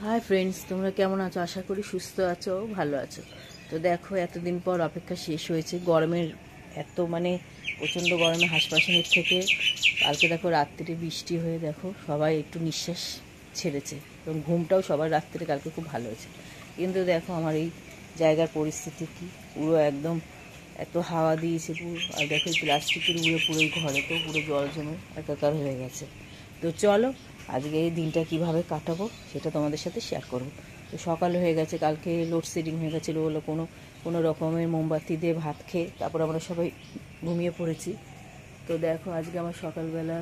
Hi friends, তোমরা কেমন আছো? আশা করি সুস্থ আছো, ভালো আছো। তো দেখো, এতদিন পর অপেক্ষা শেষ হয়েছে। গরমের এত প্রচণ্ড গরমে হাসপাতালের থেকে কালকে দেখো রাত্রিরে বৃষ্টি হয়ে দেখো সবাই একটু নিঃশ্বাস ছেড়েছে, এবং ঘুমটাও সবার রাত্রিরে কালকে খুব ভালো হয়েছে। কিন্তু দেখো আমার এই জায়গার পরিস্থিতি কি, পুরো একদম এত হাওয়া দিয়েছে পুরো। আর দেখো এই প্লাস্টিকের উড়ে পুরো এই ঘরে তো পুরো জল জমে একাকার হয়ে গেছে। তো চলো আজকে এই দিনটা কিভাবে কাটাবো সেটা তোমাদের সাথে শেয়ার করব। তো সকাল হয়ে গেছে, কালকে লোডশেডিং হয়ে গেছিলো বলে কোনো রকমের মোমবাতি দিয়ে ভাত খেয়ে তারপর আমরা সবাই ঘুমিয়ে পড়েছি। তো দেখো আজকে আমার সকালবেলা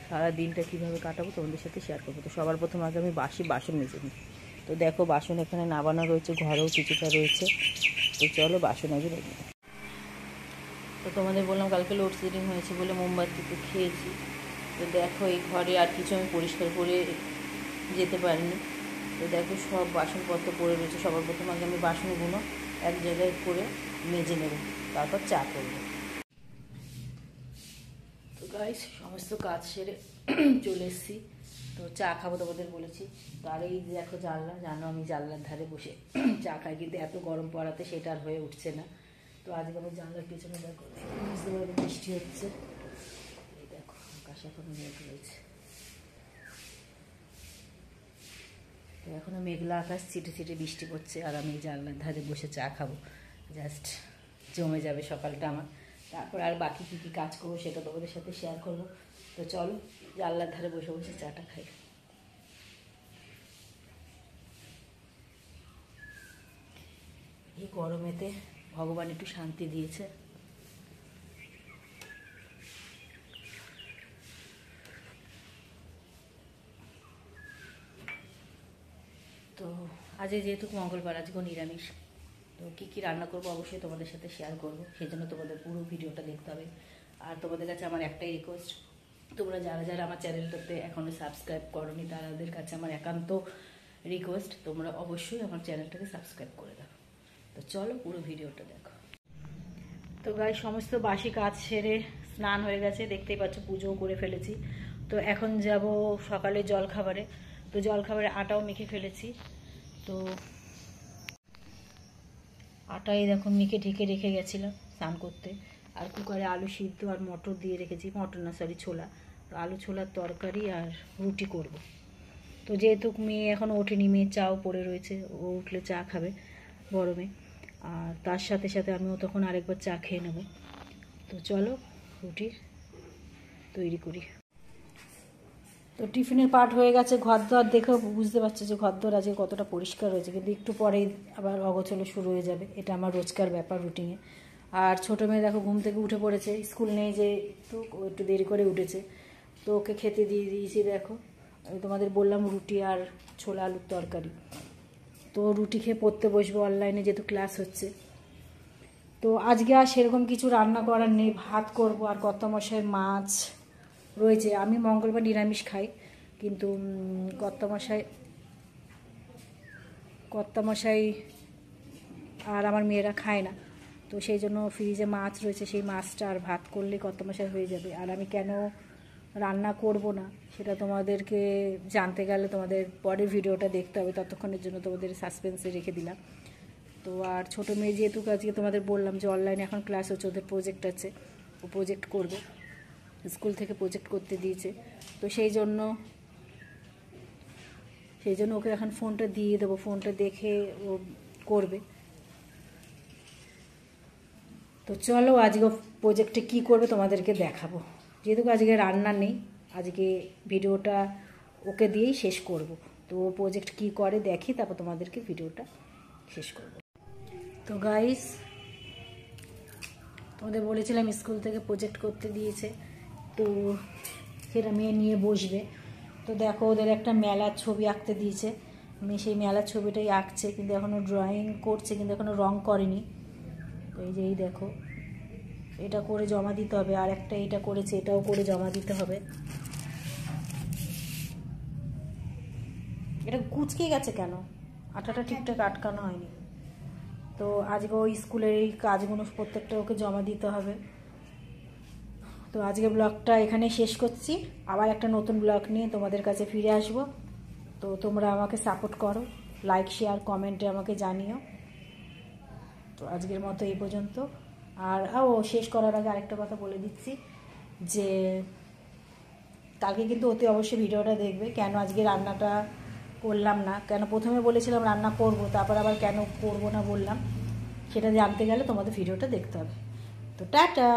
সারা দিনটা কীভাবে কাটাবো তোমাদের সাথে শেয়ার করবো। তো সবার প্রথম আগে আমি বাসন মেজে নিই। তো দেখো বাসন এখানে নাবানো রয়েছে, ঘরেও কিছুটা রয়েছে। তো চলো বাসন আগে মেজে নিই। তো তোমাদের বললাম কালকে লোডশেডিং হয়েছে বলে মোমবাতিতে খেয়েছি। তো দেখো এই ঘরে আর কিছু আমি পরিষ্কার করে যেতে পারিনি। তো দেখো সব বাসনপত্র পড়ে রয়েছে। সবার প্রথম আগে আমি বাসনগুলো এক জায়গায় করে মেজে নেব, তারপর চা করব। তো গাইস সমস্ত কাজ সেরে চলে এসেছি। তো চা খাবো তোমাদের বলেছি। তো আর এই দেখো জানো আমি জানলার ধারে বসে চা খাই, কিন্তু এত গরম পড়াতে সেটা আর হয়ে উঠছে না। তো আজকে আমি জানলার পেছনে দেখো বুঝতে পারবো বৃষ্টি হচ্ছে। এই দেখো আকাশ এখনো মেঘ রয়েছে। তো এখনও মেঘলা আকাশ, ছিটে ছিটে বৃষ্টি পড়ছে, আর আমি জানলার ধারে বসে চা খাবো। জাস্ট জমে যাবে সকালটা আমার। তারপর আর বাকি কী কী কাজ করবো সেটা তোমাদের সাথে শেয়ার করবো। তো চলো জানলার ধারে বসে বসে চাটা খাই। এই গরমেতে ভগবান একটু শান্তি দিয়েছে। তো আজ যেহেতু মঙ্গলবার, আজকেও নিরামিষ। তো কী কী রান্না করবো অবশ্যই তোমাদের সাথে শেয়ার করবো, সেই জন্য তোমাদের পুরো ভিডিওটা দেখতে হবে। আর তোমাদের কাছে আমার একটাই রিকোয়েস্ট, তোমরা যারা যারা আমার চ্যানেলটাতে এখনও সাবস্ক্রাইব করোনি তাদের কাছে আমার একান্ত রিকোয়েস্ট, তোমরা অবশ্যই আমার চ্যানেলটাকে সাবস্ক্রাইব করে দাও। তো চলো পুরো ভিডিওটা দেখো। তো গাই সমস্ত বাসি কাজ সেরে স্নান হয়ে গেছে, দেখতেই পাচ্ছ পুজোও করে ফেলেছি। তো এখন যাব সকালে জলখাবারে। তো জলখাবারে আটাও মেখে ফেলেছি। তো আটাই দেখো মেখে ঢেকে রেখে গেছিলাম স্নান করতে। আর কুকারে আলু সিদ্ধ আর মটর দিয়ে রেখেছি, মটর না সরি ছোলা। তো আলু ছোলার তরকারি আর রুটি করব। তো যেহেতু মেয়ে এখন ওঠেনি, মেয়ে চাও পড়ে রয়েছে, ও উঠলে চা খাবে গরমে। আর তার সাথে সাথে আমিও তখন আরেকবার চা খেয়ে নেব। তো চলো রুটি তৈরি করি। তো টিফিনের পার্ট হয়ে গেছে। ঘরদোর দেখেও বুঝতে পারছো যে ঘরদোর আজকে কতটা পরিষ্কার হয়েছে, কিন্তু একটু পরেই আবার অগোছালো শুরু হয়ে যাবে। এটা আমার রোজকার ব্যাপার রুটিনে। আর ছোটো মেয়ে দেখো ঘুম থেকে উঠে পড়েছে, স্কুল নেই যে একটু দেরি করে উঠেছে। তো ওকে খেতে দিয়ে দিয়েছি। দেখো আমি তোমাদের বললাম রুটি আর ছোলা আলুর তরকারি। তো রুটি খেয়ে পড়তে বসবো, অনলাইনে যেহেতু ক্লাস হচ্ছে। তো আজকে আর সেরকম কিছু রান্না করার নেই, ভাত করব আর কর্তামশাইয়ের মাছ রয়েছে। আমি মঙ্গলবার নিরামিষ খাই, কিন্তু কর্তামশাই আর আমার মেয়েরা খায় না। তো সেই জন্য ফ্রিজে মাছ রয়েছে, সেই মাছটা আর ভাত করলে কর্তামশাই হয়ে যাবে। আর আমি কেন রান্না করব না সেটা তোমাদেরকে জানতে গেলে তোমাদের পরের ভিডিওটা দেখতে হবে, ততক্ষণের জন্য তোমাদের সাসপেন্সে রেখে দিলাম। তো আর ছোটো মেয়ে যেহেতু আজকে তোমাদের বললাম যে অনলাইনে এখন ক্লাস হচ্ছে, ওদের প্রজেক্ট আছে, ও প্রজেক্ট করবে, স্কুল থেকে প্রজেক্ট করতে দিয়েছে। তো সেই জন্য ওকে এখন ফোনটা দিয়ে দেবো, ফোনটা দেখে ও করবে। তো চলো আজকে প্রজেক্টে কী করবে তোমাদেরকে দেখাবো। যেহেতু আজকে রান্না নেই, আজকে ভিডিওটা ওকে দিয়েই শেষ করব। তো ও প্রজেক্ট কী করে দেখি, তারপর তোমাদেরকে ভিডিওটা শেষ করব। তো গাইস তোমাদের বলেছিলাম স্কুল থেকে প্রজেক্ট করতে দিয়েছে, তো সেটা মেয়ে নিয়ে বসবে। তো দেখো ওদের একটা মেলার ছবি আঁকতে দিয়েছে, মেয়ে সেই মেলার ছবিটাই আঁকছে, কিন্তু এখনও ড্রয়িং করছে, কিন্তু এখনও রং করেনি। তো এই দেখো এটা করে জমা দিতে হবে, আর একটা এটা করেছে, এটাও করে জমা দিতে হবে। এটা কুচকে গেছে কেন, আঠাটা ঠিকঠাক আটকানো হয়নি। তো আজকে ওই স্কুলের এই কাজগুলো প্রত্যেকটা ওকে জমা দিতে হবে। তো আজকে ব্লগটা এখানে শেষ করছি, আবার একটা নতুন ব্লগ নিয়ে তোমাদের কাছে ফিরে আসবো। তো তোমরা আমাকে সাপোর্ট করো, লাইক শেয়ার কমেন্টে আমাকে জানিও। তো আজকের মতো এই পর্যন্ত। আর শেষ করার আগে আরেকটা কথা বলে দিচ্ছি যে কালকে কিন্তু অতি অবশ্যই ভিডিওটা দেখবে। কেন আজকে রান্নাটা করলাম না, কেন প্রথমে বলেছিলাম রান্না করব, তারপর আবার কেন করব না বললাম, সেটা জানতে গেলে তোমাদের ভিডিওটা দেখতে হবে। তো টাটা।